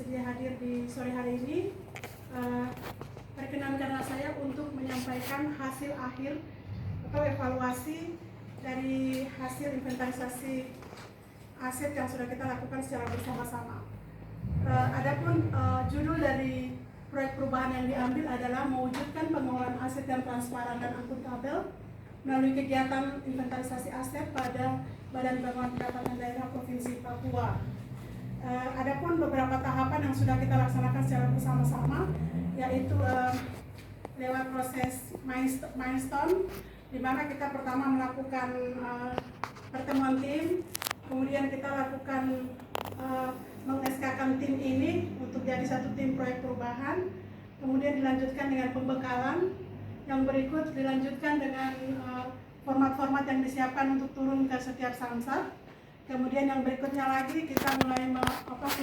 bersedia hadir di sore hari ini. Perkenankanlah saya untuk menyampaikan hasil akhir atau evaluasi dari hasil inventarisasi aset yang sudah kita lakukan secara bersama-sama. Adapun judul dari proyek perubahan yang diambil adalah mewujudkan pengelolaan aset yang transparan dan akuntabel melalui kegiatan inventarisasi aset pada Badan Pengelolaan Pendapatan Daerah Provinsi Papua. Adapun beberapa tahapan yang sudah kita laksanakan secara bersama-sama, yaitu lewat proses milestone, di mana kita pertama melakukan pertemuan tim, kemudian kita lakukan meng-SK-kan tim ini untuk jadi satu tim proyek perubahan, kemudian dilanjutkan dengan pembekalan, yang berikut dilanjutkan dengan format-format yang disiapkan untuk turun ke setiap samsat. Kemudian yang berikutnya lagi kita mulai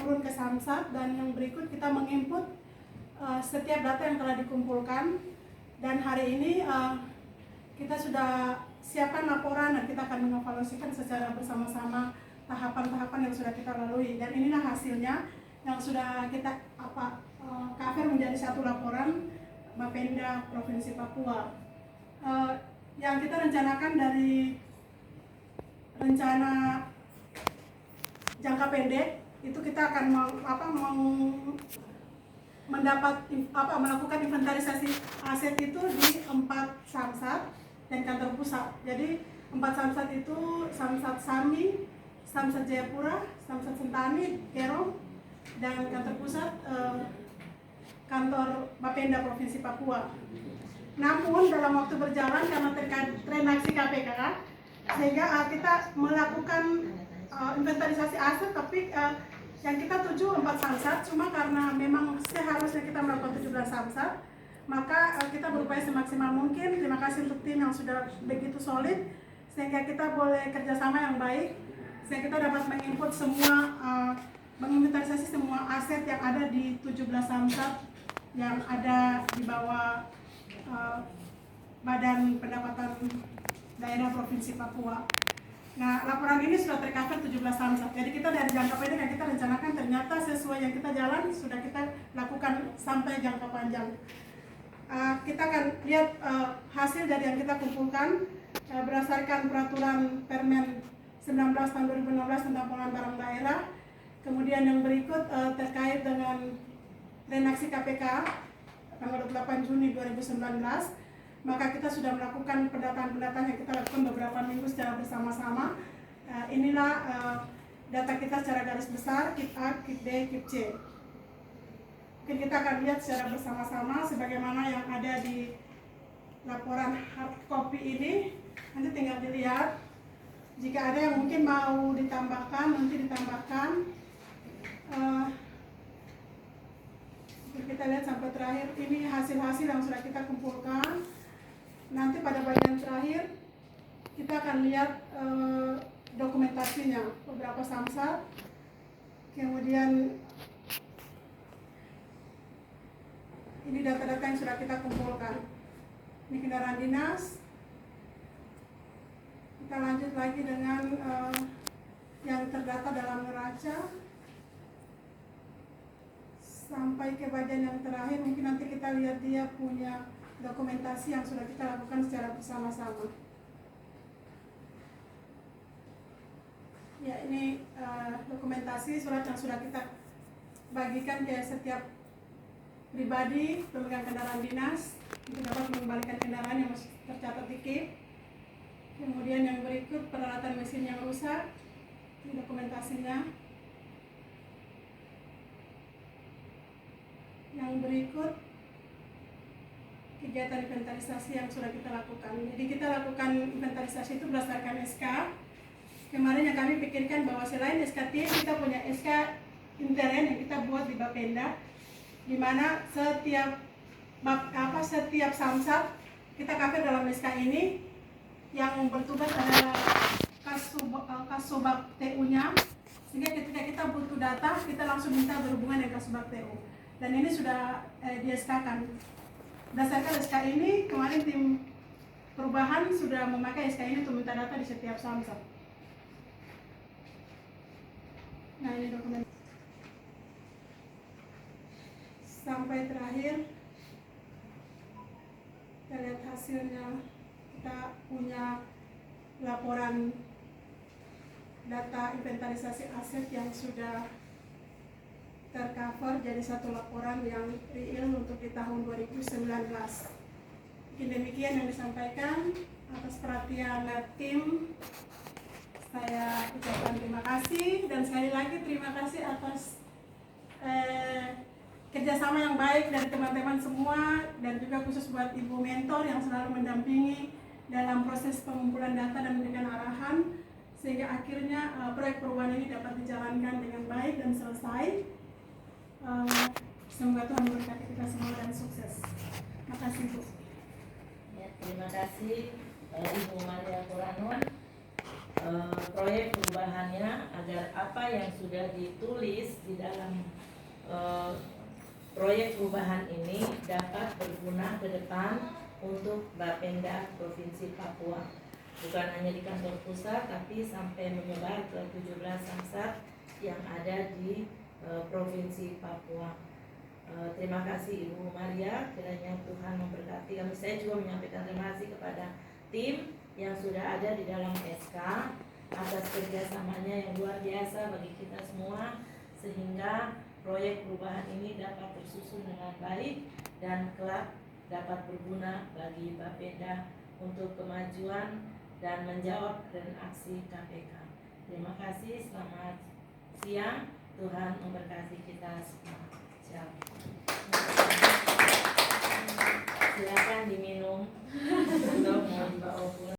turun ke samsat, dan yang berikut kita menginput setiap data yang telah dikumpulkan. Dan hari ini kita sudah siapkan laporan dan kita akan mengevaluasikan secara bersama-sama tahapan-tahapan yang sudah kita lalui. Dan inilah hasilnya yang sudah kita cover menjadi satu laporan Bapenda Provinsi Papua. Yang kita rencanakan dari rencana jangka pendek itu kita akan melakukan inventarisasi aset itu di 4 samsat dan kantor pusat. Jadi 4 samsat itu Samsat Sami, Samsat Jayapura, Samsat Sentani, Kerong, dan kantor pusat kantor Bapenda Provinsi Papua. Namun dalam waktu berjalan karena terkait transaksi KPK, sehingga kita melakukan inventarisasi aset, tapi yang kita tuju 4 samsat, cuma karena memang seharusnya kita melakukan 17 samsat, maka kita berupaya semaksimal mungkin. Terima kasih untuk tim yang sudah begitu solid, sehingga kita boleh kerjasama yang baik, sehingga kita dapat menginput semua, menginventarisasi semua aset yang ada di 17 samsat yang ada di bawah Badan Pendapatan Daerah Provinsi Papua. Nah, laporan ini sudah tercover 17 samsat. Jadi kita dari jangka pendek yang kita rencanakan ternyata sesuai yang kita jalan sudah kita lakukan sampai jangka panjang. Kita akan lihat hasil dari yang kita kumpulkan berdasarkan peraturan Permen 19 tahun 2016 tentang pengelolaan barang daerah. Kemudian yang berikut terkait dengan transaksi KPK tanggal 28 Juni 2019, maka kita sudah melakukan pendataan-pendataan yang kita lakukan beberapa minggu secara bersama-sama. Inilah data kita secara garis besar, KIP A, KIP D, KIP C. Mungkin kita akan lihat secara bersama-sama sebagaimana yang ada di laporan hard copy ini. Nanti tinggal dilihat. Jika ada yang mungkin mau ditambahkan, nanti ditambahkan. Kita lihat sampai terakhir, ini hasil-hasil yang sudah kita kumpulkan. Nanti pada bagian terakhir kita akan lihat dokumentasinya, beberapa samsat. Kemudian ini data-data yang sudah kita kumpulkan. Ini kendaraan dinas. Kita lanjut lagi dengan yang terdata dalam neraca. Sampai ke bagian yang terakhir, mungkin nanti kita lihat dia punya dokumentasi yang sudah kita lakukan secara bersama-sama. Ya, ini dokumentasi surat yang sudah kita bagikan ke setiap pribadi pemegang kendaraan dinas untuk dapat mengembalikan kendaraan yang masih tercatat di KIP. Kemudian yang berikut peralatan mesin yang rusak, ini dokumentasinya. Yang berikut kegiatan inventarisasi yang sudah kita lakukan. Jadi kita lakukan inventarisasi itu berdasarkan SK. Kemarin yang kami pikirkan bahwa selain SKT, kita punya SK intern yang kita buat di Bapenda, di mana setiap samsat kita cover dalam SK ini. Yang bertugas adalah Kasubag TU-nya, sehingga ketika kita butuh data, kita langsung minta berhubungan dengan Kasubag TU. Dan ini sudah di-SK-kan. Berdasarkan SK ini, kemarin tim perubahan sudah memakai SK ini untuk minta data di setiap samsat. Nah, ini dokumen. sampai terakhir. Kita lihat hasilnya. Kita punya laporan data inventarisasi aset yang sudah tercover jadi satu laporan yang real untuk di tahun 2019. Mungkin demikian yang disampaikan. Atas perhatian tim, saya ucapkan terima kasih, dan sekali lagi terima kasih atas kerjasama yang baik dari teman-teman semua, dan juga khusus buat Ibu Mentor yang selalu mendampingi dalam proses pengumpulan data dan memberikan arahan, sehingga akhirnya proyek perubahan ini dapat dijalankan dengan baik dan selesai. Semoga Tuhan memberkati kita semua dan sukses. Terima kasih, Bu. Ya, terima kasih Ibu Maria Puranon. Proyek perubahannya agar apa yang sudah ditulis di dalam proyek perubahan ini dapat berguna ke depan untuk Bapenda Provinsi Papua. Bukan hanya di kantor pusat, tapi sampai menyebar ke 17 samsat yang ada di Provinsi Papua. Terima kasih Ibu Maria, kiranya Tuhan memberkati kami. Saya juga menyampaikan terima kasih kepada tim yang sudah ada di dalam SK atas kerjasamanya yang luar biasa bagi kita semua, sehingga proyek perubahan ini dapat tersusun dengan baik dan kelak dapat berguna bagi Bapenda untuk kemajuan dan menjawab dan aksi KPK. Terima kasih, selamat siang, Tuhan memberkati kita semua. Silakan diminum untuk mau dibawa pulang.